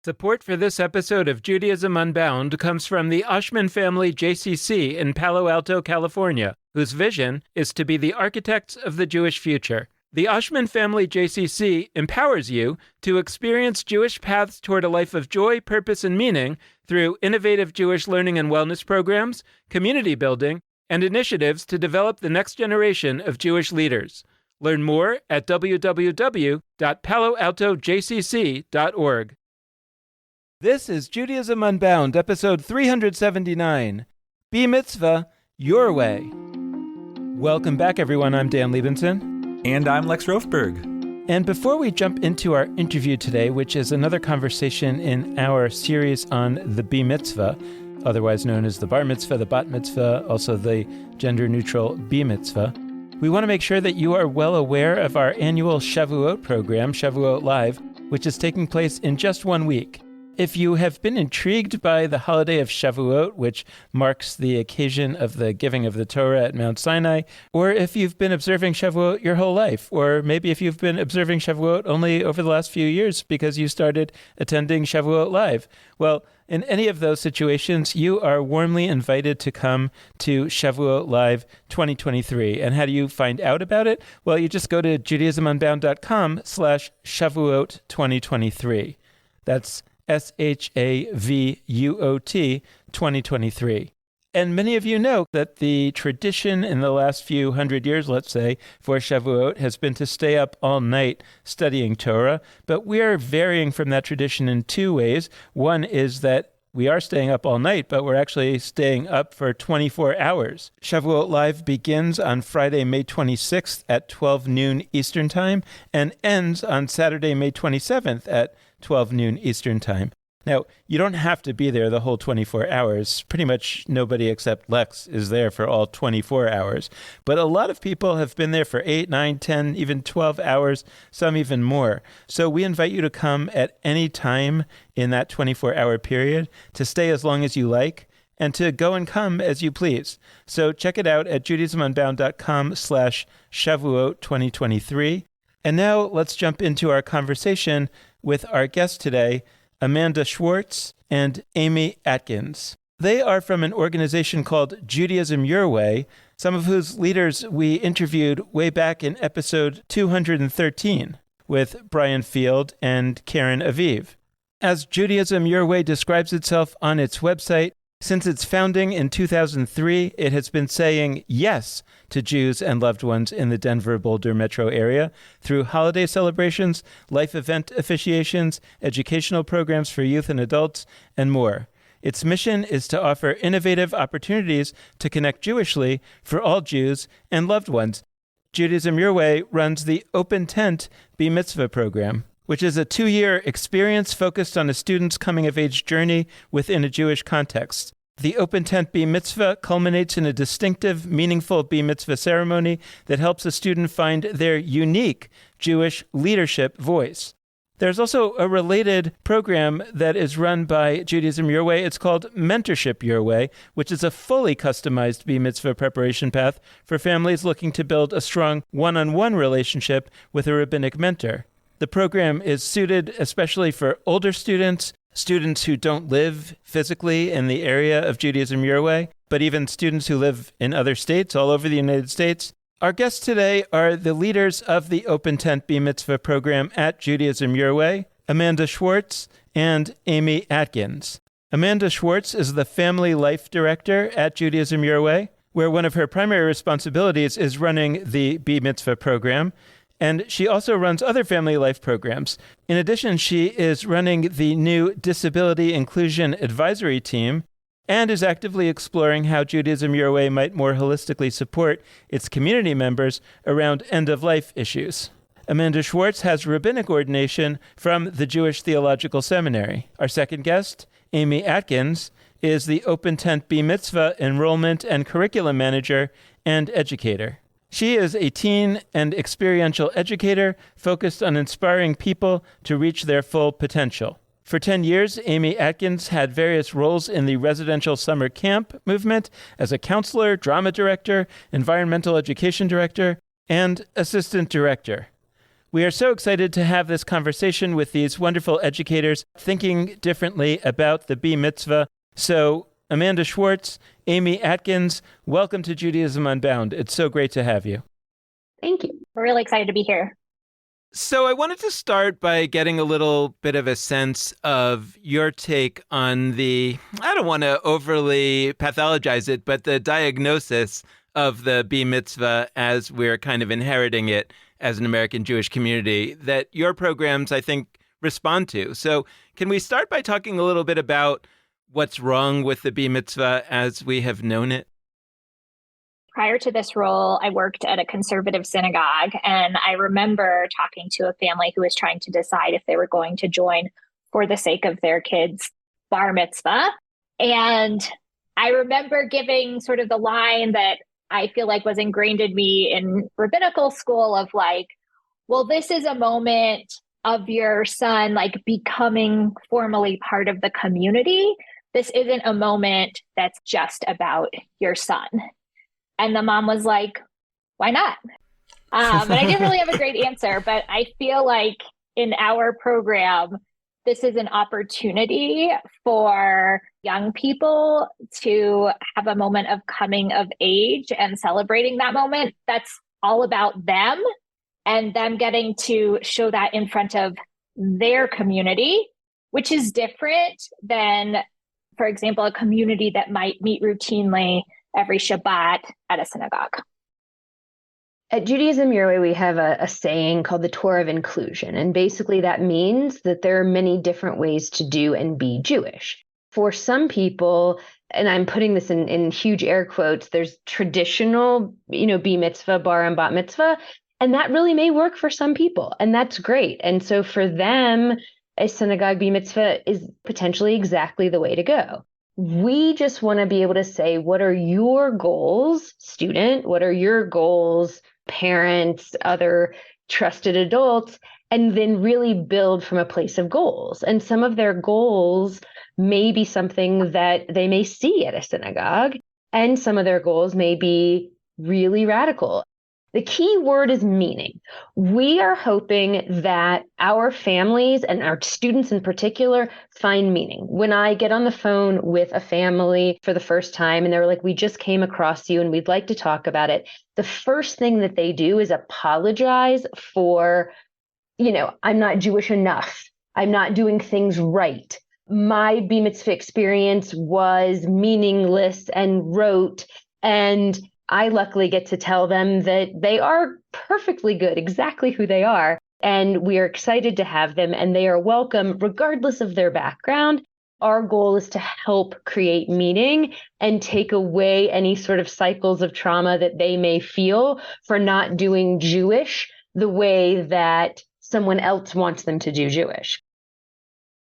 Support for this episode of Judaism Unbound comes from the Oshman Family JCC in Palo Alto, California, whose vision is to be the architects of the Jewish future. The Oshman Family JCC empowers you to experience Jewish paths toward a life of joy, purpose, and meaning through innovative Jewish learning and wellness programs, community building, and initiatives to develop the next generation of Jewish leaders. Learn more at www.paloaltojcc.org. This is Judaism Unbound, episode 379, Be Mitzvah, Your Way. Welcome back, everyone. I'm Dan Liebenson. And I'm Lex Rofberg. And before we jump into our interview today, which is another conversation in our series on the Be Mitzvah, otherwise known as the Bar Mitzvah, the Bat Mitzvah, also the gender-neutral Be Mitzvah, we want to make sure that you are well aware of our annual Shavuot program, ShavuotLIVE, which is taking place in just 1 week. If you have been intrigued by the holiday of Shavuot, which marks the occasion of the giving of the Torah at Mount Sinai, or if you've been observing Shavuot your whole life, or maybe if you've been observing Shavuot only over the last few years because you started attending ShavuotLIVE, well, in any of those situations, you are warmly invited to come to ShavuotLIVE 2023. And how do you find out about it? Well, you just go to judaismunbound.com/Shavuot 2023. That's SHAVUOT 2023. And many of you know that the tradition in the last few hundred years, let's say, for Shavuot has been to stay up all night studying Torah, but we are varying from that tradition in two ways. One is that we are staying up all night, but we're actually staying up for 24 hours. ShavuotLIVE begins on Friday, May 26th at 12 noon Eastern Time and ends on Saturday, May 27th at 12 noon Eastern Time. Now, you don't have to be there the whole 24 hours. Pretty much nobody except Lex is there for all 24 hours. But a lot of people have been there for 8, 9, 10, even 12 hours, some even more. So we invite you to come at any time in that 24-hour period, to stay as long as you like, and to go and come as you please. So check it out at judaismunbound.com/Shavuot 2023. And now let's jump into our conversation with our guests today, Amanda Schwartz and Amy Atkins. They are from an organization called Judaism Your Way, some of whose leaders we interviewed way back in episode 213 with Brian Field and Karen Aviv. As Judaism Your Way describes itself on its website, since its founding in 2003, it has been saying yes to Jews and loved ones in the Denver-Boulder metro area through holiday celebrations, life event officiations, educational programs for youth and adults, and more. Its mission is to offer innovative opportunities to connect Jewishly for all Jews and loved ones. Judaism Your Way runs the Open Tent Be Mitzvah program, which is a 2-year experience focused on a student's coming-of-age journey within a Jewish context. The Open Tent Be Mitzvah culminates in a distinctive, meaningful Be Mitzvah ceremony that helps a student find their unique Jewish leadership voice. There's also a related program that is run by Judaism Your Way. It's called Mentorship Your Way, which is a fully customized Be Mitzvah preparation path for families looking to build a strong one-on-one relationship with a rabbinic mentor. The program is suited especially for older students, students who don't live physically in the area of Judaism Your Way, but even students who live in other states all over the United States. Our guests today are the leaders of the Open Tent Be Mitzvah program at Judaism Your Way, Amanda Schwartz and Amy Atkins. Amanda Schwartz is the Family Life Director at Judaism Your Way, where one of her primary responsibilities is running the Be Mitzvah program. And she also runs other family life programs. In addition, she is running the new Disability Inclusion Advisory Team and is actively exploring how Judaism Your Way might more holistically support its community members around end-of-life issues. Amanda Schwartz has rabbinic ordination from the Jewish Theological Seminary. Our second guest, Amy Atkins, is the Open Tent Be Mitzvah Enrollment and Curriculum Manager and Educator. She is a teen and experiential educator focused on inspiring people to reach their full potential. For 10 years, Amy Atkins had various roles in the residential summer camp movement as a counselor, drama director, environmental education director, and assistant director. We are so excited to have this conversation with these wonderful educators thinking differently about the Bee Mitzvah. So, Amanda Schwartz, Amy Atkins, welcome to Judaism Unbound. It's so great to have you. Thank you. We're really excited to be here. So I wanted to start by getting a little bit of a sense of your take on I don't want to overly pathologize it, but the diagnosis of the Bee Mitzvah as we're kind of inheriting it as an American Jewish community that your programs, I think, respond to. So can we start by talking a little bit about what's wrong with the Bee Mitzvah as we have known it? Prior to this role, I worked at a conservative synagogue, and I remember talking to a family who was trying to decide if they were going to join for the sake of their kids' bar mitzvah. And I remember giving sort of the line that I feel like was ingrained in me in rabbinical school of like, well, this is a moment of your son like becoming formally part of the community. This isn't a moment that's just about your son. And the mom was like, why not? And I didn't really have a great answer, but I feel like in our program, this is an opportunity for young people to have a moment of coming of age and celebrating that moment. That's all about them and them getting to show that in front of their community, which is different than, for example, a community that might meet routinely every Shabbat at a synagogue. At Judaism Your Way, we have a saying called the Torah of Inclusion. And basically that means that there are many different ways to do and be Jewish. For some people, and I'm putting this in huge air quotes, there's traditional, Bee Mitzvah, bar and bat mitzvah, and that really may work for some people. And that's great. And so for them, a synagogue Bee Mitzvah is potentially exactly the way to go. We just want to be able to say, what are your goals, student? What are your goals, parents, other trusted adults? And then really build from a place of goals. And some of their goals may be something that they may see at a synagogue, and some of their goals may be really radical. The key word is meaning. We are hoping that our families and our students in particular find meaning. When I get on the phone with a family for the first time and they're like, we just came across you and we'd like to talk about it, the first thing that they do is apologize for, I'm not Jewish enough. I'm not doing things right. My Bee Mitzvah experience was meaningless and rote, and I luckily get to tell them that they are perfectly good, exactly who they are. And we are excited to have them, and they are welcome regardless of their background. Our goal is to help create meaning and take away any sort of cycles of trauma that they may feel for not doing Jewish the way that someone else wants them to do Jewish.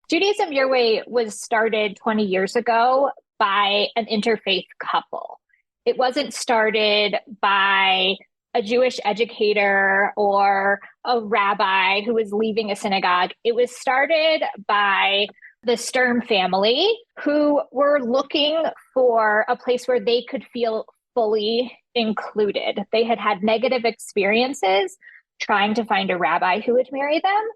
Judaism Your Way was started 20 years ago by an interfaith couple. It wasn't started by a Jewish educator or a rabbi who was leaving a synagogue. It was started by the Sturm family who were looking for a place where they could feel fully included. They had had negative experiences trying to find a rabbi who would marry them.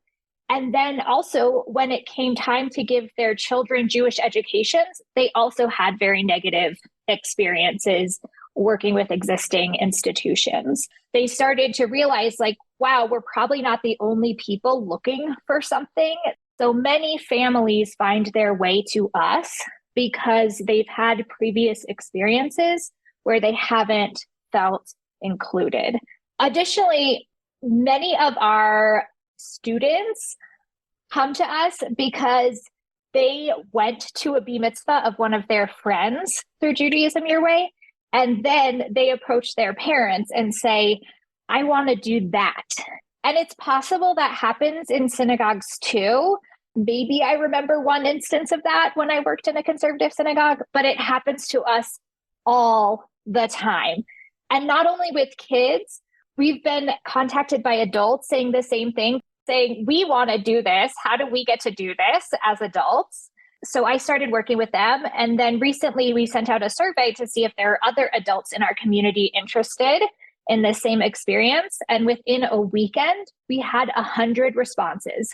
And then also when it came time to give their children Jewish educations, they also had very negative experiences working with existing institutions. They started to realize wow, we're probably not the only people looking for something. So many families find their way to us because they've had previous experiences where they haven't felt included. Additionally, many of our students come to us because they went to a Bee Mitzvah of one of their friends through Judaism Your Way, and then they approach their parents and say, I want to do that. And it's possible that happens in synagogues too. Maybe I remember one instance of that when I worked in a conservative synagogue, but it happens to us all the time. And not only with kids, we've been contacted by adults saying the same thing, saying, we want to do this. How do we get to do this as adults? So I started working with them. And then recently we sent out a survey to see if there are other adults in our community interested. in the same experience. And within a weekend, we had 100 responses.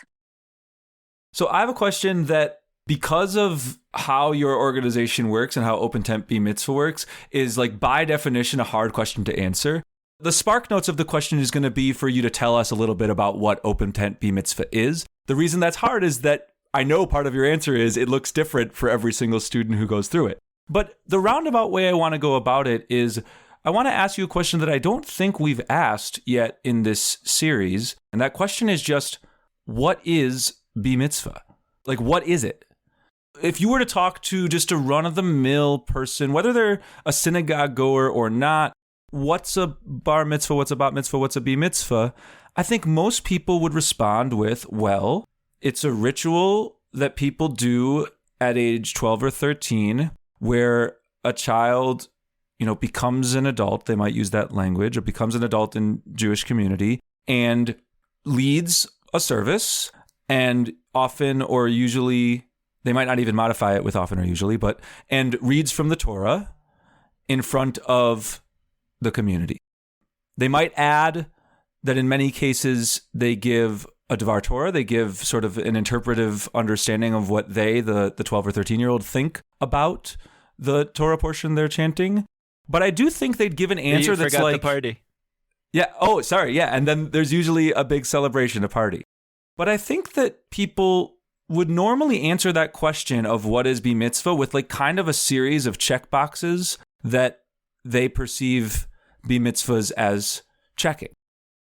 So I have a question that, because of how your organization works and how Open Tent B Mitzvah works, is like by definition a hard question to answer. The spark notes of the question is going to be for you to tell us a little bit about what Open Tent B Mitzvah is. The reason that's hard is that I know part of your answer is it looks different for every single student who goes through it. But the roundabout way I want to go about it is I want to ask you a question that I don't think we've asked yet in this series. And that question is just, what is B Mitzvah? Like, what is it? If you were to talk to just a run-of-the-mill person, whether they're a synagogue goer or not, what's a bar mitzvah, what's a bat mitzvah, what's a b mitzvah, I think most people would respond with, well, it's a ritual that people do at age 12 or 13 where a child, becomes an adult, they might use that language, or becomes an adult in Jewish community and leads a service, and often or usually, they might not even modify it with often or usually, and reads from the Torah in front of the community. They might add that in many cases they give a Devar Torah, they give sort of an interpretive understanding of what they, the 12 or 13-year-old, think about the Torah portion they're chanting. But I do think they'd give an answer that's like... the party. Yeah, oh, sorry, yeah, and then there's usually a big celebration, a party. But I think that people would normally answer that question of what is B Mitzvah with like kind of a series of checkboxes that they perceive B Mitzvahs as checking.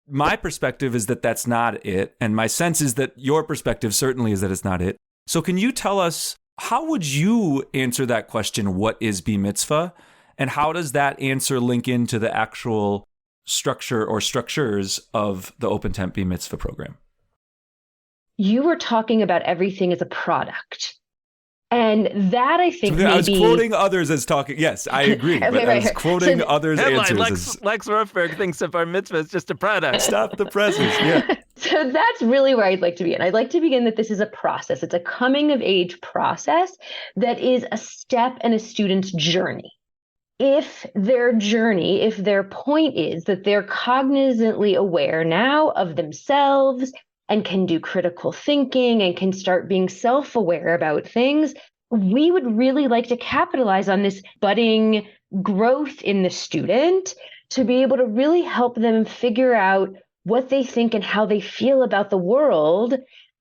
My perspective is that that's not it. And my sense is that your perspective certainly is that it's not it. So can you tell us, how would you answer that question, what is B Mitzvah? And how does that answer link into the actual structure or structures of the Open Tent B Mitzvah program? You were talking about everything as a product. And that, I think, I was quoting others as talking. Yes, I agree. Okay, but I was quoting others' answers. Lex Rothberg thinks of our mitzvah as just a product. Stop the presents. Yeah. So that's really where I'd like to begin. I'd like to begin that this is a process. It's a coming of age process that is a step in a student's journey. If their point is that they're cognizantly aware now of themselves and can do critical thinking and can start being self-aware about things, we would really like to capitalize on this budding growth in the student to be able to really help them figure out what they think and how they feel about the world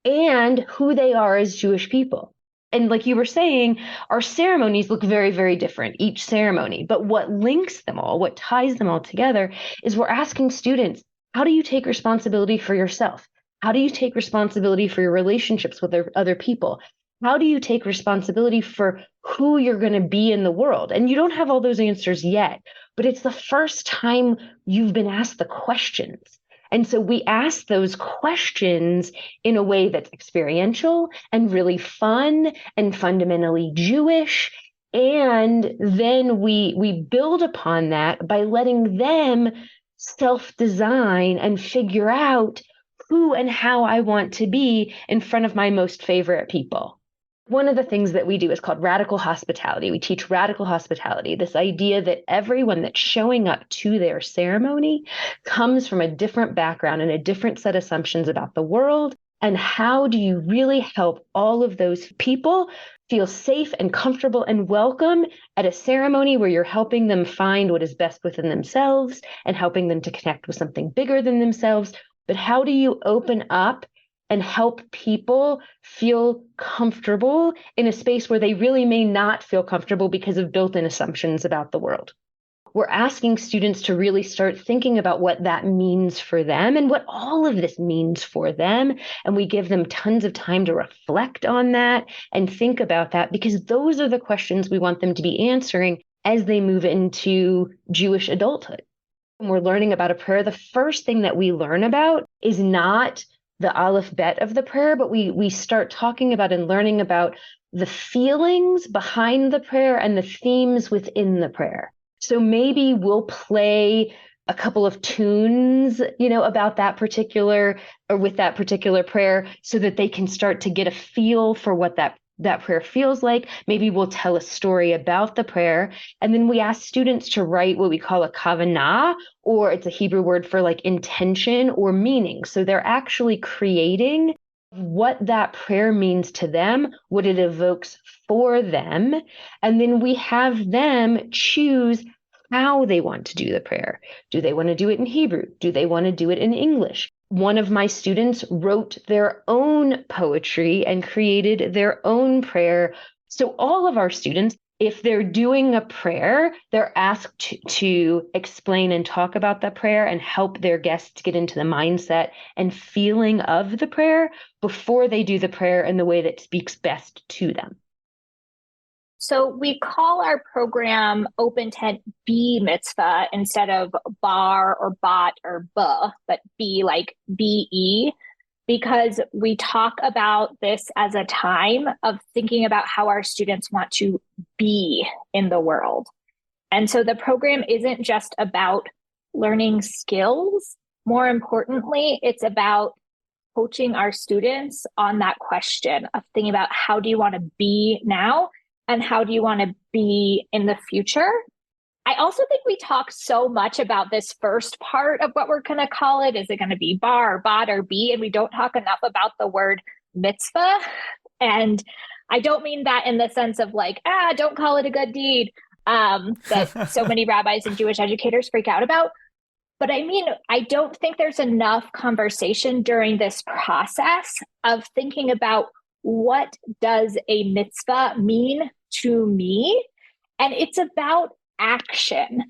and who they are as Jewish people. And like you were saying, our ceremonies look very, very different, each ceremony. But what links them all, what ties them all together, is we're asking students, how do you take responsibility for yourself? How do you take responsibility for your relationships with other people? How do you take responsibility for who you're going to be in the world? And you don't have all those answers yet, but it's the first time you've been asked the questions. And so we ask those questions in a way that's experiential and really fun and fundamentally Jewish. And then we build upon that by letting them self-design and figure out who and how I want to be in front of my most favorite people. One of the things that we do is called radical hospitality. We teach radical hospitality, this idea that everyone that's showing up to their ceremony comes from a different background and a different set of assumptions about the world. And how do you really help all of those people feel safe and comfortable and welcome at a ceremony where you're helping them find what is best within themselves and helping them to connect with something bigger than themselves? But how do you open up and help people feel comfortable in a space where they really may not feel comfortable because of built-in assumptions about the world? We're asking students to really start thinking about what that means for them and what all of this means for them. And we give them tons of time to reflect on that and think about that, because those are the questions we want them to be answering as they move into Jewish adulthood. When we're learning about a prayer, the first thing that we learn about is not the aleph bet of the prayer, but we start talking about and learning about the feelings behind the prayer and the themes within the prayer. So maybe we'll play a couple of tunes, about that particular or with that particular prayer so that they can start to get a feel for what that that prayer feels like. Maybe we'll tell a story about the prayer. And then we ask students to write what we call a kavanah, or it's a Hebrew word for like intention or meaning. So they're actually creating what that prayer means to them, what it evokes for them. And then we have them choose how they want to do the prayer. Do they want to do it in Hebrew? Do they want to do it in English? One of my students wrote their own poetry and created their own prayer. So all of our students, if they're doing a prayer, they're asked to explain and talk about the prayer and help their guests get into the mindset and feeling of the prayer before they do the prayer in the way that speaks best to them. So we call our program Open Tent B Mitzvah instead of bar or bot or buh, but B like BE, because we talk about this as a time of thinking about how our students want to be in the world. And so the program isn't just about learning skills. More importantly, it's about coaching our students on that question of thinking about how do you want to be now? And how do you want to be in the future? I also think we talk so much about this first part of what we're going to call it. Is it going to be bar, or bot, or B? And we don't talk enough about the word mitzvah. And I don't mean that in the sense of like, don't call it a good deed, that so many rabbis and Jewish educators freak out about. But I mean, I don't think there's enough conversation during this process of thinking about what does a mitzvah mean to me? And it's about action.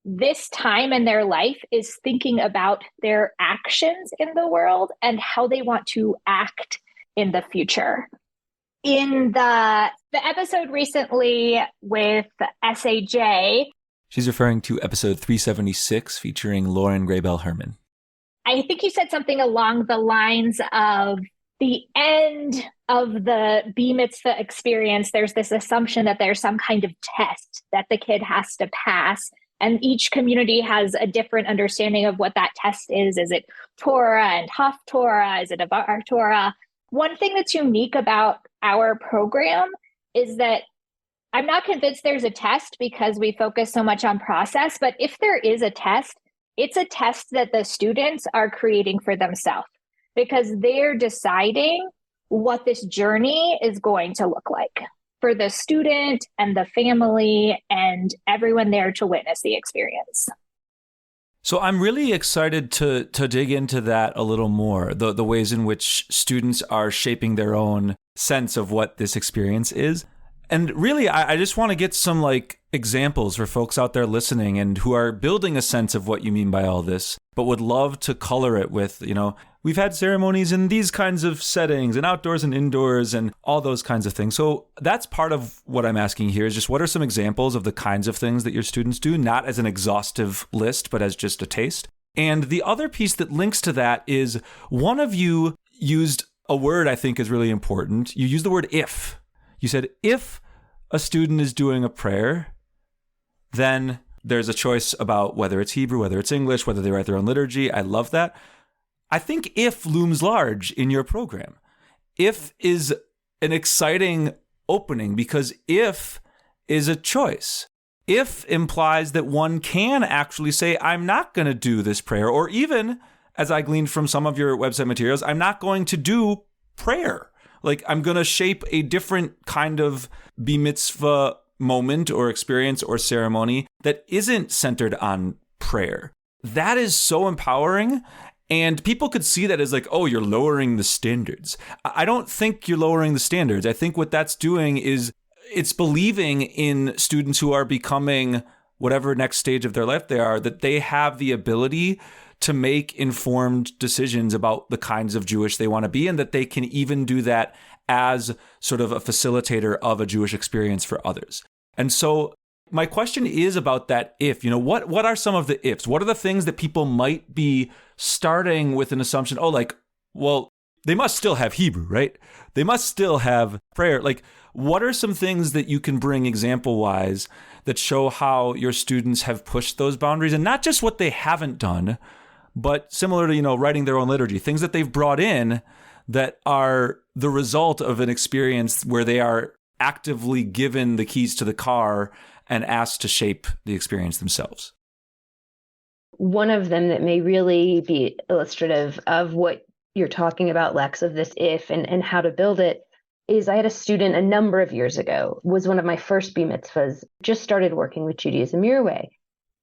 This time in their life is thinking about their actions in the world and how they want to act in the future. In the episode recently with SAJ, she's referring to episode 376 featuring Lauren Graybell Herman. I think you said something along the lines of the end of the B Mitzvah experience, there's this assumption that there's some kind of test that the kid has to pass. And each community has a different understanding of what that test is. Is it Torah and Haftorah? Is it Avar Torah? One thing that's unique about our program is that I'm not convinced there's a test because we focus so much on process. But if there is a test, it's a test that the students are creating for themselves, because they're deciding what this journey is going to look like for the student and the family and everyone there to witness the experience. So I'm really excited to dig into that a little more, the ways in which students are shaping their own sense of what this experience is. And really, I just want to get some like examples for folks out there listening and who are building a sense of what you mean by all this, but would love to color it with, we've had ceremonies in these kinds of settings and outdoors and indoors and all those kinds of things. So that's part of what I'm asking here is just what are some examples of the kinds of things that your students do, not as an exhaustive list, but as just a taste. And the other piece that links to that is one of you used a word I think is really important. You used the word if. You said, if a student is doing a prayer, then there's a choice about whether it's Hebrew, whether it's English, whether they write their own liturgy. I love that. I think if looms large in your program. If is an exciting opening because if is a choice. If implies that one can actually say, I'm not going to do this prayer, or even, as I gleaned from some of your website materials, I'm not going to do prayer. Like, I'm going to shape a different kind of B mitzvah moment or experience or ceremony that isn't centered on prayer. That is so empowering. And people could see that as like, oh, you're lowering the standards. I don't think you're lowering the standards. I think what that's doing is it's believing in students who are becoming whatever next stage of their life they are, that they have the ability to make informed decisions about the kinds of Jewish they want to be, and that they can even do that as sort of a facilitator of a Jewish experience for others. And so my question is about that if, what are some of the ifs? What are the things that people might be starting with an assumption, they must still have Hebrew, right? They must still have prayer. Like, what are some things that you can bring example-wise that show how your students have pushed those boundaries, and not just what they haven't done, but similar to, writing their own liturgy, things that they've brought in that are the result of an experience where they are actively given the keys to the car and asked to shape the experience themselves? One of them that may really be illustrative of what you're talking about, Lex, of this if and how to build it, is I had a student a number of years ago, was one of my first mitzvahs, just started working with Judaism Your Way.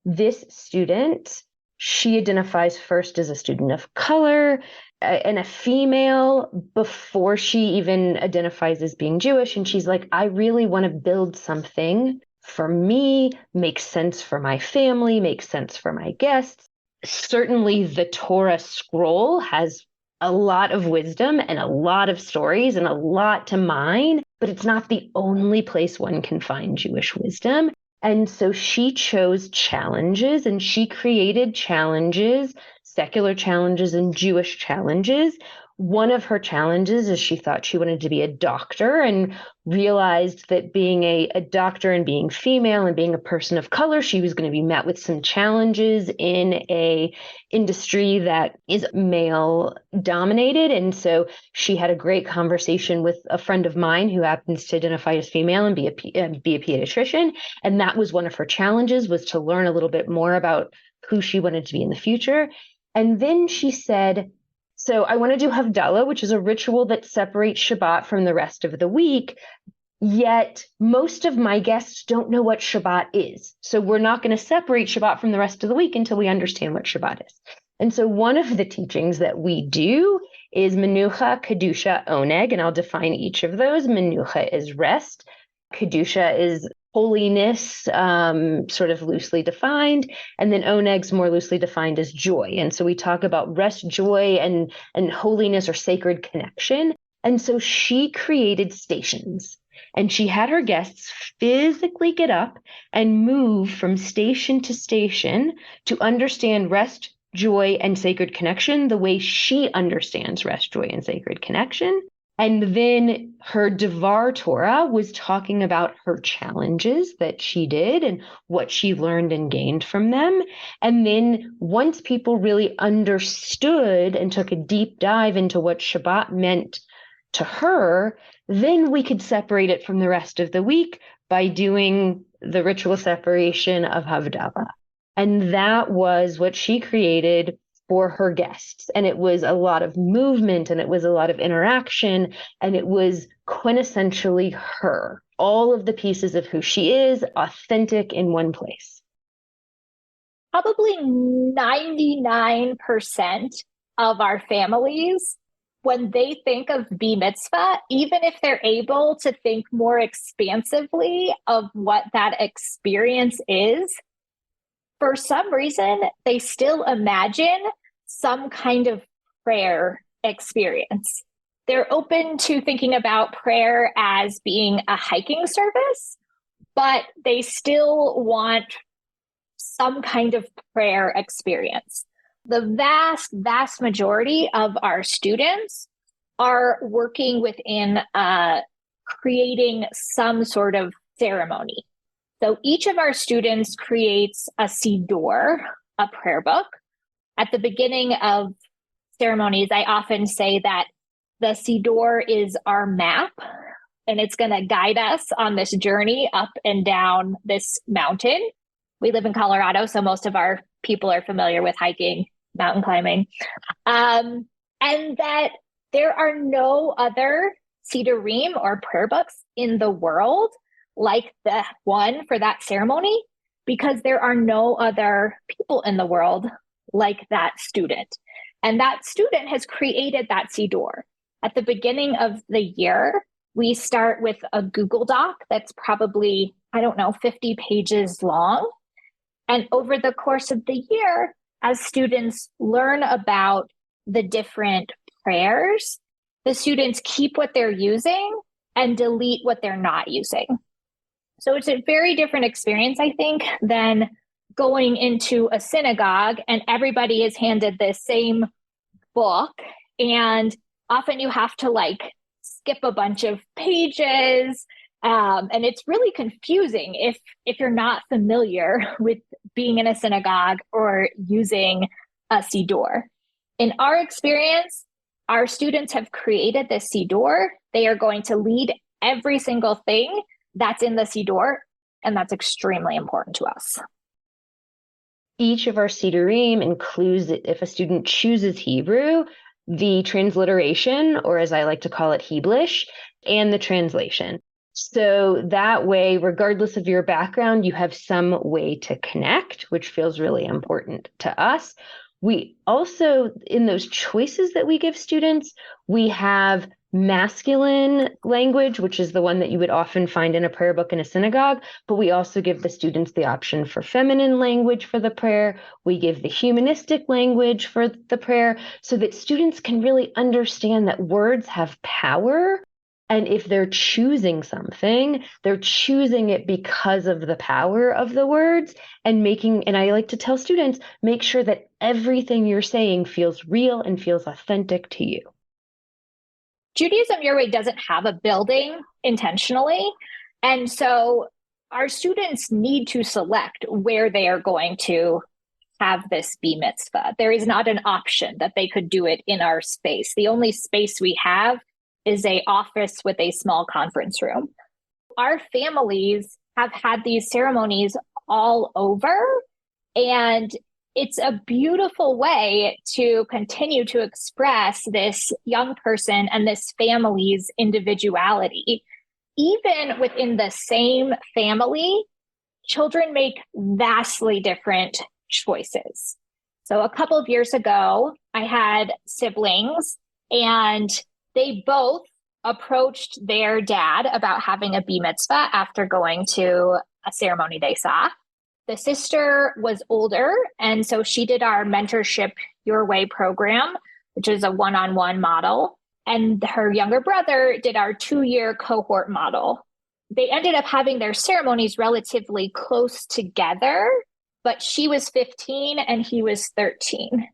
This student, she identifies first as a student of color and a female before she even identifies as being Jewish. And she's like, I really want to build something for me, makes sense for my family, makes sense for my guests. Certainly the Torah scroll has a lot of wisdom and a lot of stories and a lot to mine, but it's not the only place one can find Jewish wisdom. And so she chose challenges, and she created challenges, secular challenges and Jewish challenges. One of her challenges is she thought she wanted to be a doctor and realized that being a doctor and being female and being a person of color, she was going to be met with some challenges in a industry that is male dominated. And so she had a great conversation with a friend of mine who happens to identify as female and be a pediatrician. And that was one of her challenges, was to learn a little bit more about who she wanted to be in the future. And then she said, so I want to do Havdalah, which is a ritual that separates Shabbat from the rest of the week. Yet most of my guests don't know what Shabbat is. So we're not going to separate Shabbat from the rest of the week until we understand what Shabbat is. And so one of the teachings that we do is Menucha, Kedusha, Oneg, and I'll define each of those. Menucha is rest. Kedusha is holiness, sort of loosely defined, and then oneg's more loosely defined as joy. And so we talk about rest, joy, and holiness or sacred connection. And so she created stations, and she had her guests physically get up and move from station to station to understand rest, joy, and sacred connection the way she understands rest, joy, and sacred connection. And then her Devar Torah was talking about her challenges that she did and what she learned and gained from them. And then once people really understood and took a deep dive into what Shabbat meant to her, then we could separate it from the rest of the week by doing the ritual separation of Havdalah. And that was what she created for her guests. And it was a lot of movement, and it was a lot of interaction, and it was quintessentially her. All of the pieces of who she is, authentic in one place. Probably 99% of our families, when they think of mitzvah, even if they're able to think more expansively of what that experience is, for some reason, they still imagine some kind of prayer experience. They're open to thinking about prayer as being a hiking service, but they still want some kind of prayer experience. The vast, vast majority of our students are working within creating some sort of ceremony. So each of our students creates a siddur, a prayer book. At the beginning of ceremonies, I often say that the siddur is our map, and it's going to guide us on this journey up and down this mountain. We live in Colorado, so most of our people are familiar with hiking, mountain climbing, and that there are no other siddurim or prayer books in the world like the one for that ceremony, because there are no other people in the world like that student. And that student has created that siddur. At the beginning of the year, we start with a Google Doc that's probably, 50 pages long. And over the course of the year, as students learn about the different prayers, the students keep what they're using and delete what they're not using. So it's a very different experience, I think, than going into a synagogue and everybody is handed the same book. And often you have to skip a bunch of pages. And it's really confusing if you're not familiar with being in a synagogue or using a siddur. In our experience, our students have created this siddur. They are going to lead every single thing that's in the siddur, and that's extremely important to us. Each of our siddurim includes, if a student chooses Hebrew, the transliteration, or as I like to call it, Heblish, and the translation. So that way, regardless of your background, you have some way to connect, which feels really important to us. We also, in those choices that we give students, we have masculine language, which is the one that you would often find in a prayer book in a synagogue, but we also give the students the option for feminine language for the prayer. We give the humanistic language for the prayer so that students can really understand that words have power. And if they're choosing something, they're choosing it because of the power of the words and I like to tell students, make sure that everything you're saying feels real and feels authentic to you. Judaism Your Way doesn't have a building intentionally. And so our students need to select where they are going to have this be mitzvah. There is not an option that they could do it in our space. The only space we have is an office with a small conference room. Our families have had these ceremonies all over, and it's a beautiful way to continue to express this young person and this family's individuality. Even within the same family, children make vastly different choices. So a couple of years ago, I had siblings, and they both approached their dad about having a bar mitzvah after going to a ceremony they saw. The sister was older, and so she did our mentorship Your Way program, which is a one-on-one model. And her younger brother did our 2-year cohort model. They ended up having their ceremonies relatively close together, but she was 15 and he was 13.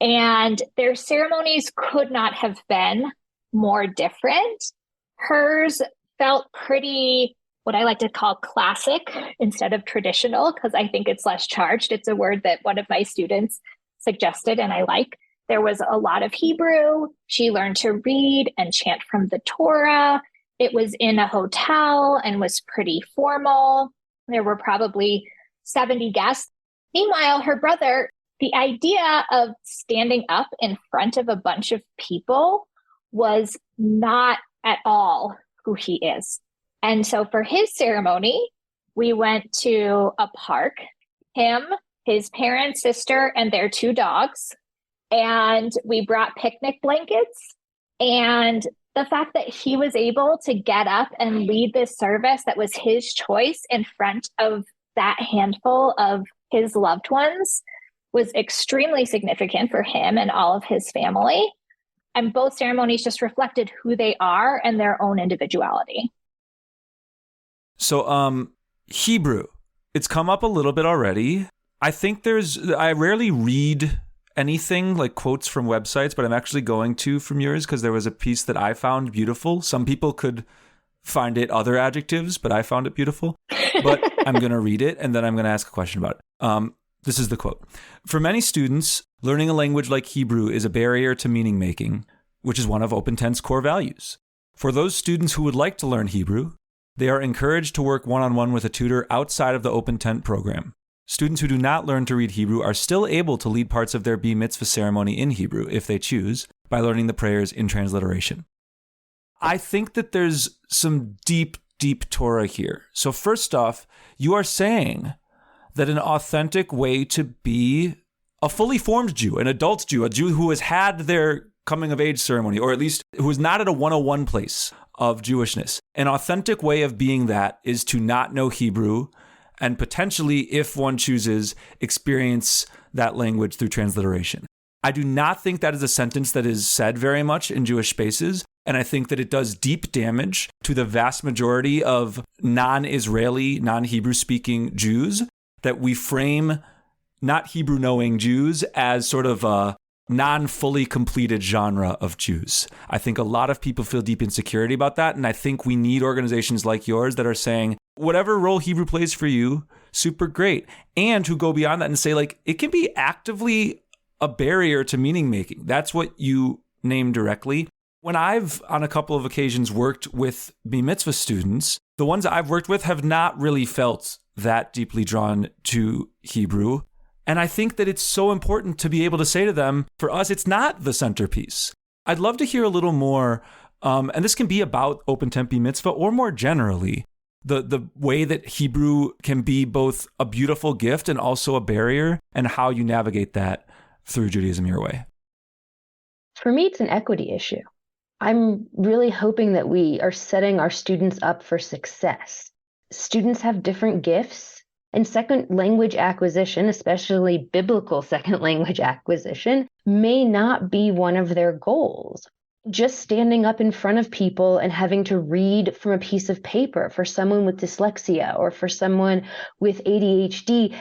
And their ceremonies could not have been more different. Hers felt pretty, what I like to call classic instead of traditional, because I think it's less charged. It's a word that one of my students suggested and I like. There was a lot of Hebrew. She learned to read and chant from the Torah. It was in a hotel and was pretty formal. There were probably 70 guests. Meanwhile, her brother, the idea of standing up in front of a bunch of people was not at all who he is. And so for his ceremony, we went to a park, him, his parents, sister, and their 2 dogs. And we brought picnic blankets. And the fact that he was able to get up and lead this service that was his choice in front of that handful of his loved ones was extremely significant for him and all of his family. And both ceremonies just reflected who they are and their own individuality. So, Hebrew, it's come up a little bit already. I think I rarely read anything like quotes from websites, but I'm actually going to from yours because there was a piece that I found beautiful. Some people could find it other adjectives, but I found it beautiful. But I'm going to read it and then I'm going to ask a question about it. This is the quote. For many students, learning a language like Hebrew is a barrier to meaning making, which is one of OpenTent's core values. For those students who would like to learn Hebrew, they are encouraged to work one-on-one with a tutor outside of the OpenTent program. Students who do not learn to read Hebrew are still able to lead parts of their bar mitzvah ceremony in Hebrew, if they choose, by learning the prayers in transliteration. I think that there's some deep, deep Torah here. So first off, you are saying that an authentic way to be a fully formed Jew, an adult Jew, a Jew who has had their coming of age ceremony, or at least who is not at a 101 place of Jewishness. An authentic way of being that is to not know Hebrew and potentially, if one chooses, experience that language through transliteration. I do not think that is a sentence that is said very much in Jewish spaces, and I think that it does deep damage to the vast majority of non-Israeli, non-Hebrew speaking Jews, that we frame not Hebrew knowing Jews as sort of a non-fully completed genre of Jews. I think a lot of people feel deep insecurity about that, and I think we need organizations like yours that are saying, whatever role Hebrew plays for you, super great, and who go beyond that and say, like, it can be actively a barrier to meaning making. That's what you name directly. When I've, on a couple of occasions, worked with Bar Mitzvah students, the ones I've worked with have not really felt that deeply drawn to Hebrew. And I think that it's so important to be able to say to them, for us, it's not the centerpiece. I'd love to hear a little more, and this can be about Open Tent Bar Mitzvah or more generally, the way that Hebrew can be both a beautiful gift and also a barrier, and how you navigate that through Judaism Your Way. For me, it's an equity issue. I'm really hoping that we are setting our students up for success. Students have different gifts, and second language acquisition, especially biblical second language acquisition, may not be one of their goals. Just standing up in front of people and having to read from a piece of paper for someone with dyslexia or for someone with ADHD,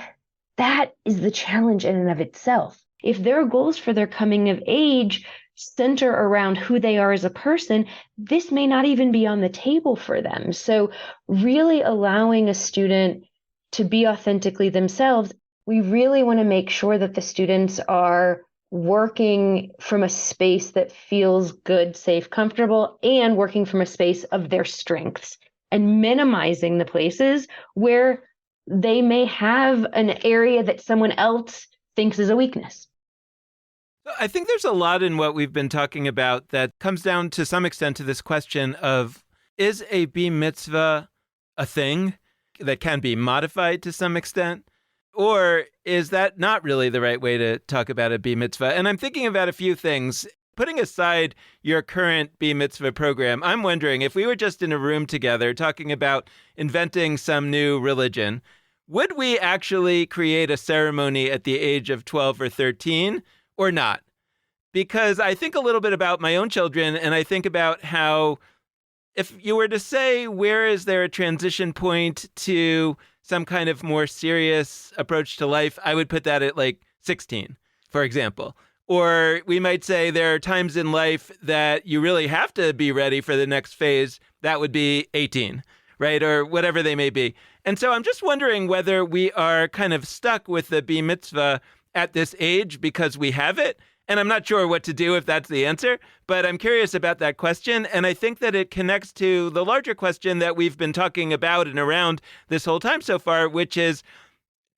that is the challenge in and of itself. If their goals for their coming of age center around who they are as a person, this may not even be on the table for them. So really allowing a student to be authentically themselves, we really want to make sure that the students are working from a space that feels good, safe, comfortable, and working from a space of their strengths and minimizing the places where they may have an area that someone else thinks is a weakness. I think there's a lot in what we've been talking about that comes down to some extent to this question of, is a Bar Mitzvah a thing that can be modified to some extent? Or is that not really the right way to talk about a Bar Mitzvah? And I'm thinking about a few things. Putting aside your current Bar Mitzvah program, I'm wondering if we were just in a room together talking about inventing some new religion, would we actually create a ceremony at the age of 12 or 13? Or not? Because I think a little bit about my own children, and I think about how if you were to say, where is there a transition point to some kind of more serious approach to life, I would put that at like 16, for example. Or we might say there are times in life that you really have to be ready for the next phase. That would be 18, right? Or whatever they may be. And so I'm just wondering whether we are kind of stuck with the Bar Mitzvah at this age because we have it. And I'm not sure what to do if that's the answer, but I'm curious about that question. And I think that it connects to the larger question that we've been talking about and around this whole time so far, which is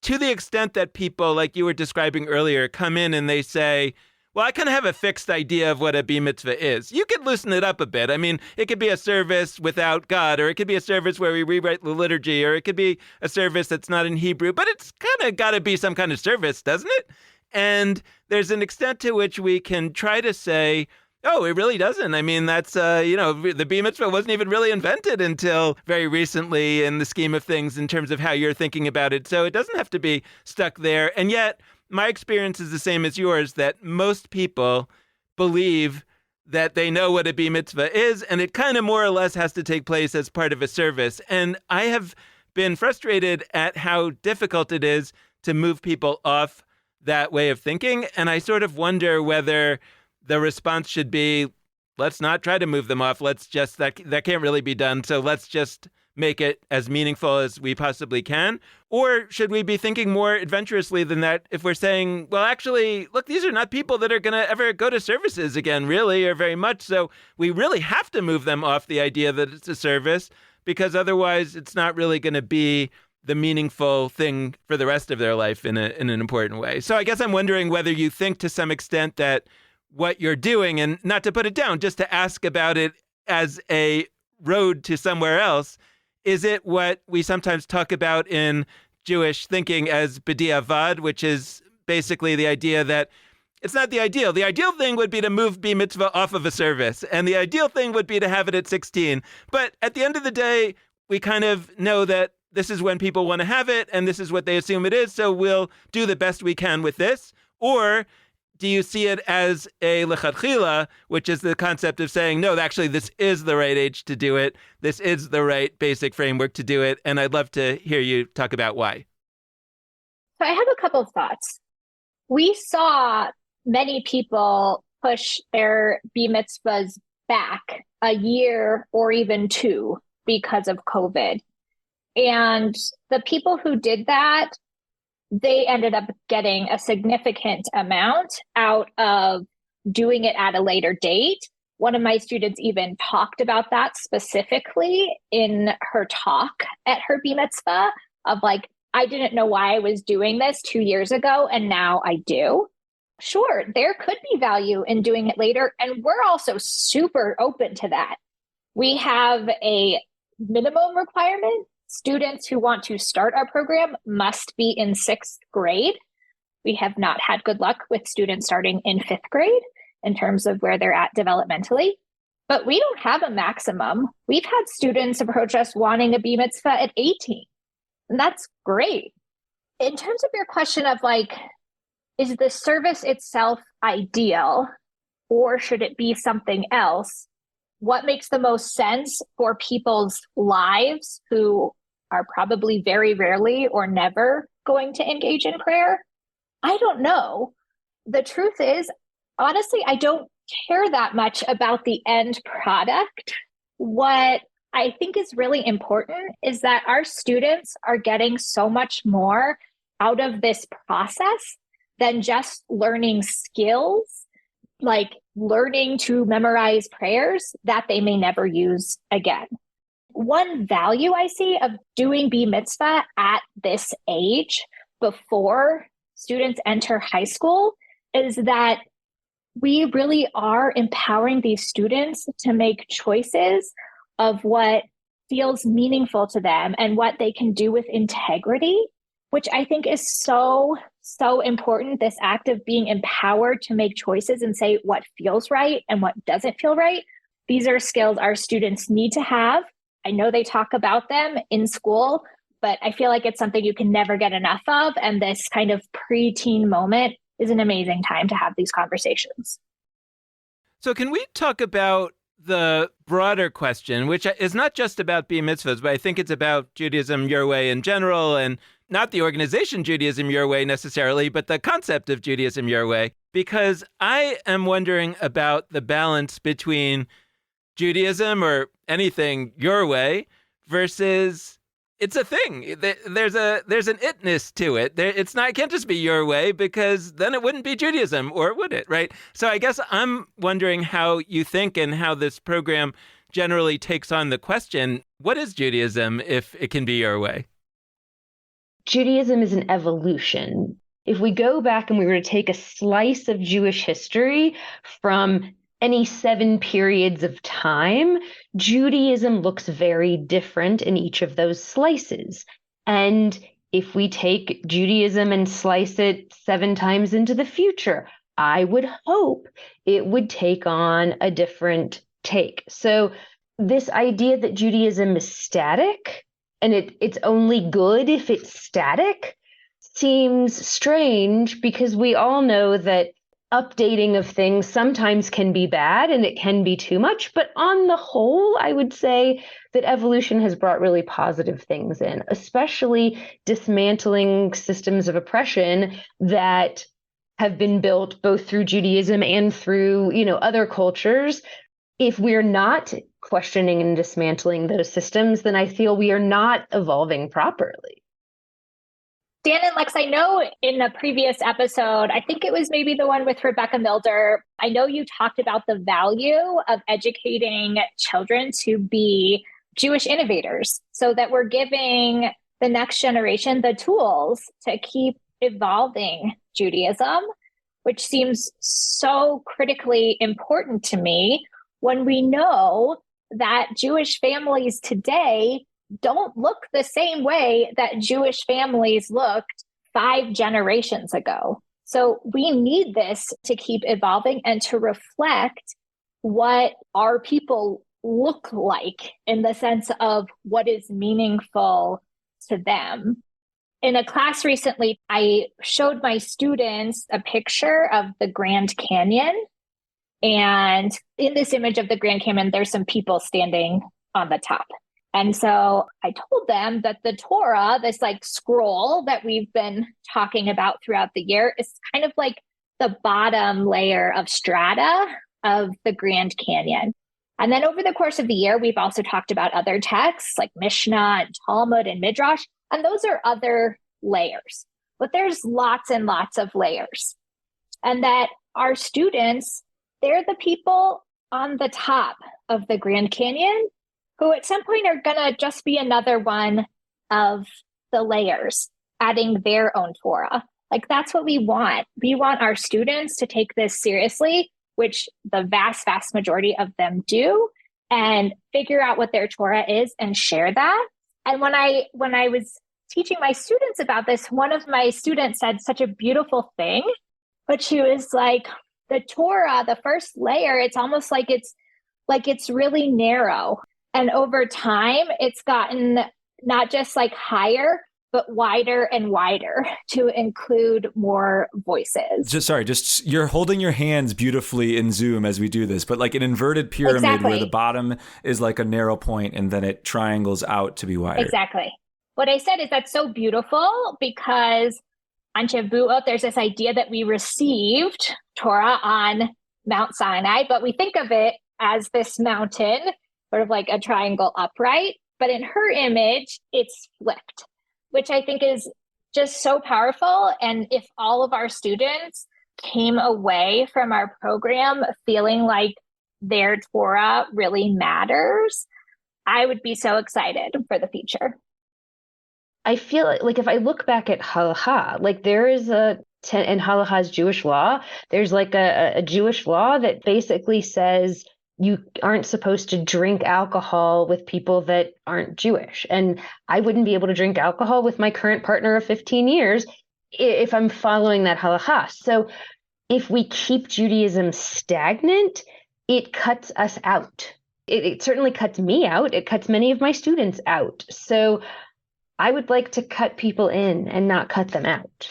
to the extent that people, like you were describing earlier, come in and they say, well, I kind of have a fixed idea of what a Bar Mitzvah is. You could loosen it up a bit. I mean, it could be a service without God, or it could be a service where we rewrite the liturgy, or it could be a service that's not in Hebrew, but it's kind of got to be some kind of service, doesn't it? And there's an extent to which we can try to say, oh, it really doesn't. I mean, that's, the Bar Mitzvah wasn't even really invented until very recently in the scheme of things in terms of how you're thinking about it. So it doesn't have to be stuck there. And yet, my experience is the same as yours, that most people believe that they know what a Bar Mitzvah is, and it kind of more or less has to take place as part of a service. And I have been frustrated at how difficult it is to move people off that way of thinking. And I sort of wonder whether the response should be, let's not try to move them off. Let's just, that can't really be done. So let's just make it as meaningful as we possibly can? Or should we be thinking more adventurously than that if we're saying, well, actually, look, these are not people that are going to ever go to services again, really, or very much. So we really have to move them off the idea that it's a service, because otherwise it's not really going to be the meaningful thing for the rest of their life in an important way. So I guess I'm wondering whether you think to some extent that what you're doing, and not to put it down, just to ask about it as a road to somewhere else, is it what we sometimes talk about in Jewish thinking as b'diavad, which is basically the idea that it's not the ideal. The ideal thing would be to move Bar Mitzvah off of a service, and the ideal thing would be to have it at 16. But at the end of the day, we kind of know that this is when people want to have it, and this is what they assume it is, so we'll do the best we can with this. Or do you see it as a lechatchila, which is the concept of saying, no, actually, this is the right age to do it. This is the right basic framework to do it. And I'd love to hear you talk about why. So I have a couple of thoughts. We saw many people push their Bar Mitzvahs back a year or even two because of COVID. And the people who did that, they ended up getting a significant amount out of doing it at a later date. One of my students even talked about that specifically in her talk at her bar mitzvah of like, I didn't know why I was doing this 2 years ago, and now I do. Sure, there could be value in doing it later. And we're also super open to that. We have a minimum requirement. Students who want to start our program must be in 6th grade. We have not had good luck with students starting in 5th grade in terms of where they're at developmentally. But we don't have a maximum. We've had students approach us wanting a bar mitzvah at 18. And that's great. In terms of your question of like, is the service itself ideal or should it be something else? What makes the most sense for people's lives who are probably very rarely or never going to engage in prayer? I don't know. The truth is, honestly, I don't care that much about the end product. What I think is really important is that our students are getting so much more out of this process than just learning skills, like learning to memorize prayers that they may never use again. One value I see of doing bar mitzvah at this age before students enter high school is that we really are empowering these students to make choices of what feels meaningful to them and what they can do with integrity, which I think is so important. This act of being empowered to make choices and say what feels right and what doesn't feel right. These are skills our students need to have. I know they talk about them in school, but I feel like it's something you can never get enough of. And this kind of preteen moment is an amazing time to have these conversations. So can we talk about the broader question, which is not just about bar mitzvahs, but I think it's about Judaism Your Way in general, and not the organization Judaism Your Way necessarily, but the concept of Judaism Your Way, because I am wondering about the balance between Judaism or anything your way versus it's a thing. There's an itness to it. It can't just be your way, because then it wouldn't be Judaism, or would it, right? So I guess I'm wondering how you think and how this program generally takes on the question, what is Judaism if it can be your way? Judaism is an evolution. If we go back and we were to take a slice of Jewish history from any 7 periods of time, Judaism looks very different in each of those slices. And if we take Judaism and slice it 7 times into the future, I would hope it would take on a different take. So this idea that Judaism is static and it's only good if it's static seems strange, because we all know that updating of things sometimes can be bad and it can be too much. But on the whole, I would say that evolution has brought really positive things in, especially dismantling systems of oppression that have been built both through Judaism and through, other cultures. If we're not questioning and dismantling those systems, then I feel we are not evolving properly. Dan and Lex, I know in a previous episode, I think it was maybe the one with Rebecca Milder, I know you talked about the value of educating children to be Jewish innovators so that we're giving the next generation the tools to keep evolving Judaism, which seems so critically important to me when we know that Jewish families today don't look the same way that Jewish families looked 5 generations ago. So we need this to keep evolving and to reflect what our people look like in the sense of what is meaningful to them. In a class recently, I showed my students a picture of the Grand Canyon. And in this image of the Grand Canyon, there's some people standing on the top. And so I told them that the Torah, this scroll that we've been talking about throughout the year, is kind of like the bottom layer of strata of the Grand Canyon. And then over the course of the year, we've also talked about other texts like Mishnah and Talmud and Midrash, and those are other layers. But there's lots and lots of layers. And that our students they're the people on the top of the Grand Canyon who at some point are going to just be another one of the layers, adding their own Torah. Like, that's what we want. We want our students to take this seriously, which the vast, vast majority of them do, and figure out what their Torah is and share that. And when I was teaching my students about this, one of my students said such a beautiful thing, but she was like, the Torah, the first layer, it's almost like it's really narrow. And over time, it's gotten not just like higher, but wider and wider to include more voices. Just you're holding your hands beautifully in Zoom as we do this, but like an inverted pyramid Exactly. where the bottom is like a narrow point and then it triangles out to be wider. Exactly. What I said is that's so beautiful because on Shavuot, there's this idea that we received Torah on Mount Sinai, but we think of it as this mountain, sort of like a triangle upright. But in her image, it's flipped, which I think is just so powerful. And if all of our students came away from our program feeling like their Torah really matters, I would be so excited for the future. I feel like if I look back at halacha, like there is in halacha's Jewish law, there's like a Jewish law that basically says you aren't supposed to drink alcohol with people that aren't Jewish. And I wouldn't be able to drink alcohol with my current partner of 15 years if I'm following that halacha. So if we keep Judaism stagnant, it cuts us out. It certainly cuts me out. It cuts many of my students out. So I would like to cut people in and not cut them out.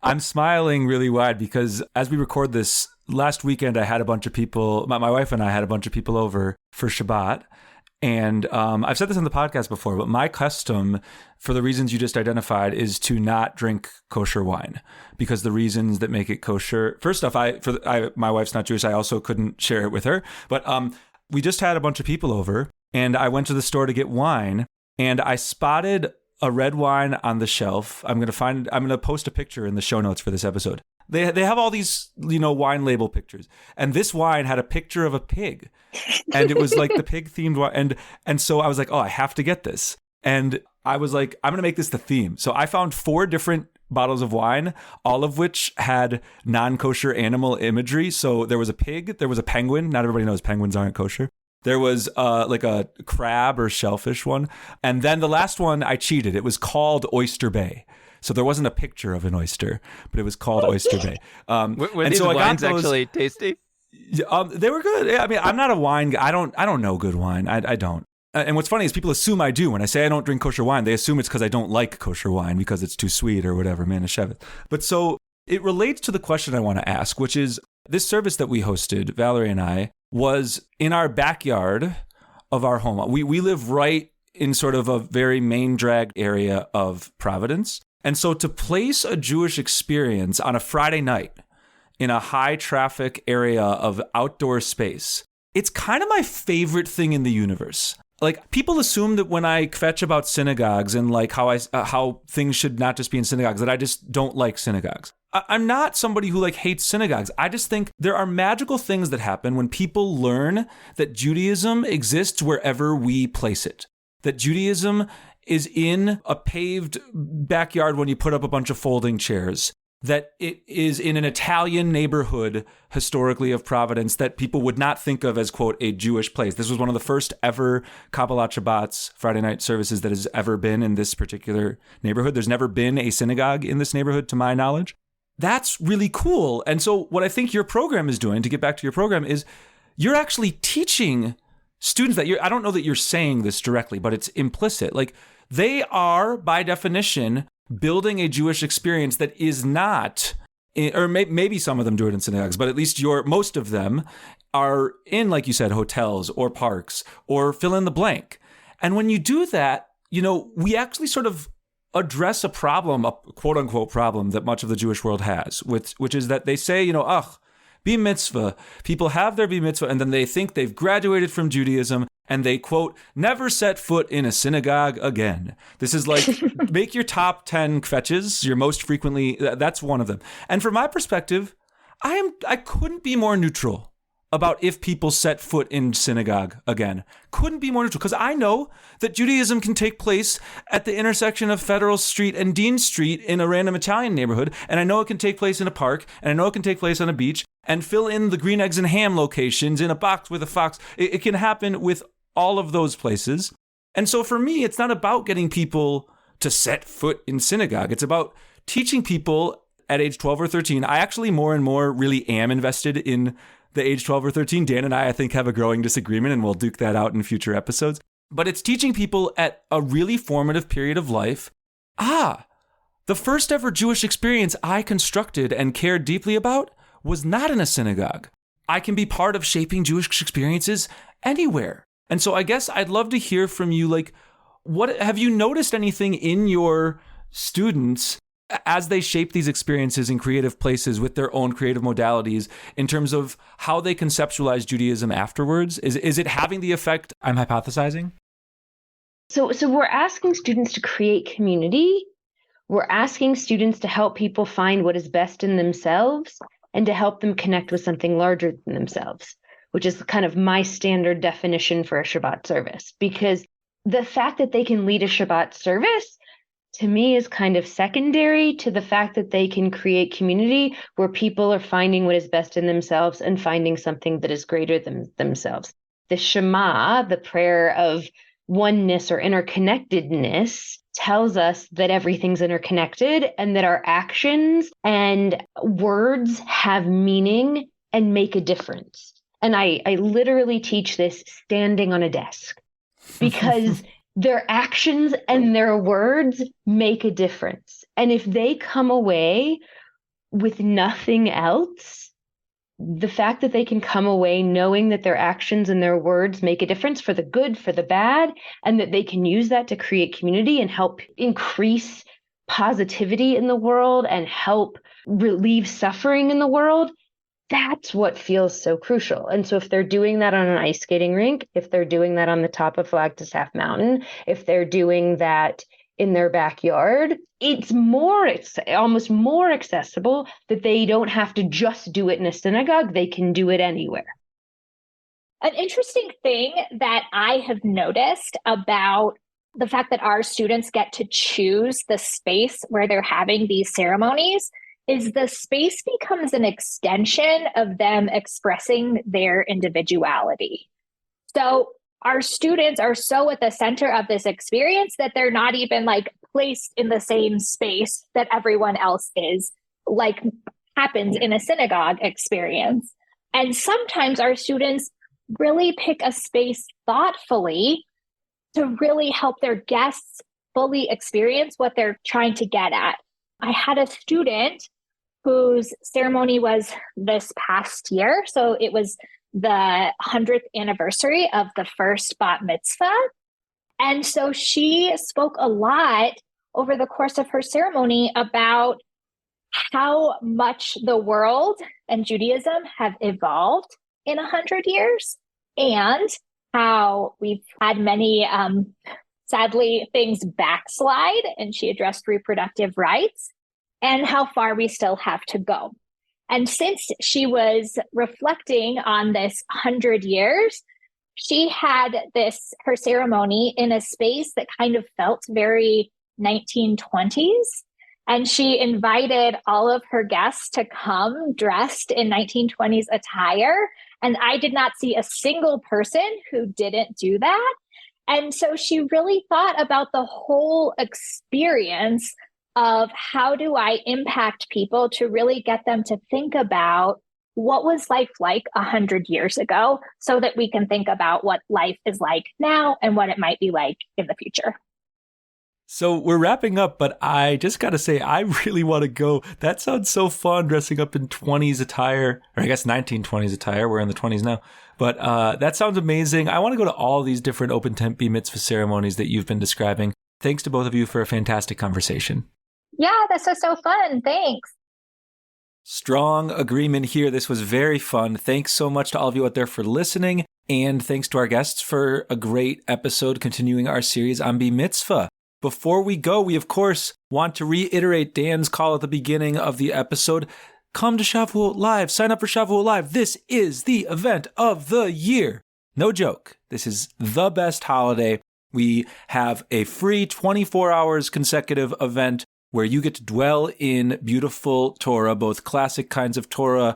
I'm smiling really wide because as we record this, last weekend I had a bunch of people, my wife and I had a bunch of people over for Shabbat. And I've said this on the podcast before, but my custom, for the reasons you just identified, is to not drink kosher wine because the reasons that make it kosher. First off, my wife's not Jewish. I also couldn't share it with her. But we just had a bunch of people over and I went to the store to get wine. And I spotted a red wine on the shelf. I'm going to post a picture in the show notes for this episode. They have all these, wine label pictures. And this wine had a picture of a pig. And it was like the pig themed wine. And so I was like, oh, I have to get this. And I was like, I'm going to make this the theme. So I found 4 different bottles of wine, all of which had non-kosher animal imagery. So there was a pig, there was a penguin. Not everybody knows penguins aren't kosher. There was like a crab or shellfish one. And then the last one, I cheated. It was called Oyster Bay. So there wasn't a picture of an oyster, but it was called Oyster Bay. Were these wines actually tasty? They were good. I mean, I'm not a wine guy. I don't know good wine. I don't. And what's funny is people assume I do. When I say I don't drink kosher wine, they assume it's because I don't like kosher wine because it's too sweet or whatever, Manischewitz. But so it relates to the question I want to ask, which is this service that we hosted, Valerie and I, was in our backyard of our home. We live right in sort of a very main drag area of Providence. And so to place a Jewish experience on a Friday night in a high traffic area of outdoor space, it's kind of my favorite thing in the universe. Like, people assume that when I kvetch about synagogues and like how things should not just be in synagogues, that I just don't like synagogues. I'm not somebody who like hates synagogues. I just think there are magical things that happen when people learn that Judaism exists wherever we place it. That Judaism is in a paved backyard when you put up a bunch of folding chairs. That it is in an Italian neighborhood historically of Providence that people would not think of as, quote, a Jewish place. This was one of the first ever Kabbalat Shabbat's Friday night services that has ever been in this particular neighborhood. There's never been a synagogue in this neighborhood, to my knowledge. That's really cool. And so what I think your program is doing, to get back to your program, is you're actually teaching students that I don't know that you're saying this directly, but it's implicit. Like, they are, by definition, building a Jewish experience that is not, or maybe some of them do it in synagogues, but at least most of them are in, like you said, hotels or parks or fill in the blank. And when you do that, we actually sort of address a problem, a quote unquote problem that much of the Jewish world has, which is that they say, be mitzvah. People have their be mitzvah and then they think they've graduated from Judaism and they, quote, never set foot in a synagogue again. This is like, make your top 10 kvetches, your most frequently, that's one of them. And from my perspective, I couldn't be more neutral about if people set foot in synagogue again. Couldn't be more neutral, because I know that Judaism can take place at the intersection of Federal Street and Dean Street in a random Italian neighborhood, and I know it can take place in a park, and I know it can take place on a beach, and fill in the green eggs and ham locations in a box with a fox. It can happen with all of those places. And so for me, it's not about getting people to set foot in synagogue. It's about teaching people at age 12 or 13. I actually more and more really am invested in the age 12 or 13. Dan and I think, have a growing disagreement, and we'll duke that out in future episodes. But it's teaching people at a really formative period of life, the first ever Jewish experience I constructed and cared deeply about was not in a synagogue. I can be part of shaping Jewish experiences anywhere. And so I guess I'd love to hear from you, like, what have you noticed anything in your students as they shape these experiences in creative places with their own creative modalities in terms of how they conceptualize Judaism afterwards? Is it having the effect I'm hypothesizing? So we're asking students to create community. We're asking students to help people find what is best in themselves and to help them connect with something larger than themselves, which is kind of my standard definition for a Shabbat service. Because the fact that they can lead a Shabbat service, to me, is kind of secondary to the fact that they can create community where people are finding what is best in themselves and finding something that is greater than themselves. The Shema, the prayer of oneness or interconnectedness, tells us that everything's interconnected and that our actions and words have meaning and make a difference. And I literally teach this standing on a desk, because their actions and their words make a difference. And if they come away with nothing else, the fact that they can come away knowing that their actions and their words make a difference for the good, for the bad, and that they can use that to create community and help increase positivity in the world and help relieve suffering in the world, that's what feels so crucial. And so if they're doing that on an ice skating rink, if they're doing that on the top of Flagstaff Half Mountain, if they're doing that in their backyard, it's almost more accessible that they don't have to just do it in a synagogue. They can do it anywhere. An interesting thing that I have noticed about the fact that our students get to choose the space where they're having these ceremonies is the space becomes an extension of them expressing their individuality. So our students are so at the center of this experience that they're not even like placed in the same space that everyone else is, like happens in a synagogue experience. And sometimes our students really pick a space thoughtfully to really help their guests fully experience what they're trying to get at. I had a student whose ceremony was this past year. So it was the 100th anniversary of the first bat mitzvah. And so she spoke a lot over the course of her ceremony about how much the world and Judaism have evolved in 100 years, and how we've had many, sadly, things backslide. And she addressed reproductive rights and how far we still have to go. And since she was reflecting on this 100 years, she had her ceremony in a space that kind of felt very 1920s. And she invited all of her guests to come dressed in 1920s attire. And I did not see a single person who didn't do that. And so she really thought about the whole experience of how do I impact people to really get them to think about what was life like 100 years ago, so that we can think about what life is like now and what it might be like in the future. So we're wrapping up, but I just got to say, I really want to go. That sounds so fun, dressing up in 20s attire, or I guess 1920s attire. We're in the 20s now. But that sounds amazing. I want to go to all these different open tempe mitzvah ceremonies that you've been describing. Thanks to both of you for a fantastic conversation. Yeah, this was so fun. Thanks. Strong agreement here. This was very fun. Thanks so much to all of you out there for listening. And thanks to our guests for a great episode continuing our series on Bar Mitzvah. Before we go, we of course want to reiterate Dan's call at the beginning of the episode. come to ShavuotLIVE. Sign up for ShavuotLIVE. This is the event of the year. No joke. This is the best holiday. We have a free 24 hours consecutive event where you get to dwell in beautiful Torah, both classic kinds of Torah,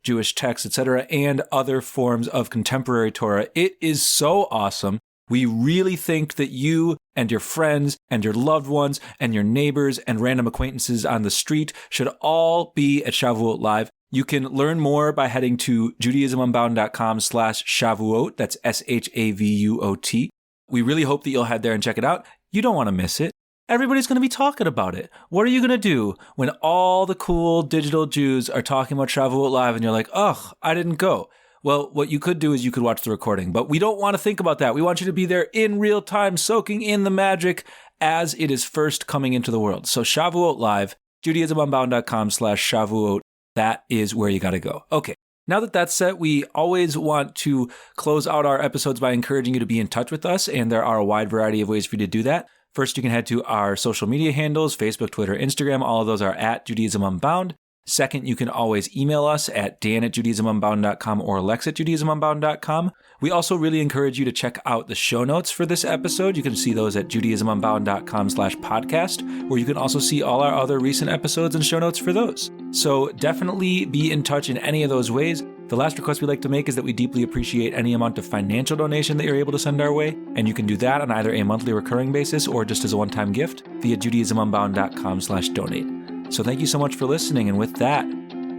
Jewish texts, etc., and other forms of contemporary Torah. It is so awesome. We really think that you and your friends and your loved ones and your neighbors and random acquaintances on the street should all be at ShavuotLIVE. You can learn more by heading to judaismunbound.com/Shavuot. That's Shavuot. We really hope that you'll head there and check it out. You don't want to miss it. Everybody's going to be talking about it. What are you going to do when all the cool digital Jews are talking about ShavuotLIVE and you're like, ugh, I didn't go? Well, what you could do is you could watch the recording, but we don't want to think about that. We want you to be there in real time, soaking in the magic as it is first coming into the world. So ShavuotLIVE, judaismunbound.com/Shavuot. That is where you got to go. Okay. Now that that's set, we always want to close out our episodes by encouraging you to be in touch with us, and there are a wide variety of ways for you to do that. First, you can head to our social media handles, Facebook, Twitter, Instagram. All of those are at Judaism Unbound. Second, you can always email us at dan@judaismunbound.com or lex@judaismunbound.com. We also really encourage you to check out the show notes for this episode. You can see those at judaismunbound.com/podcast, where you can also see all our other recent episodes and show notes for those. So definitely be in touch in any of those ways. The last request we'd like to make is that we deeply appreciate any amount of financial donation that you're able to send our way, and you can do that on either a monthly recurring basis or just as a one-time gift via judaismunbound.com/donate. So thank you so much for listening, and with that,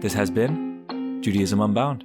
this has been Judaism Unbound.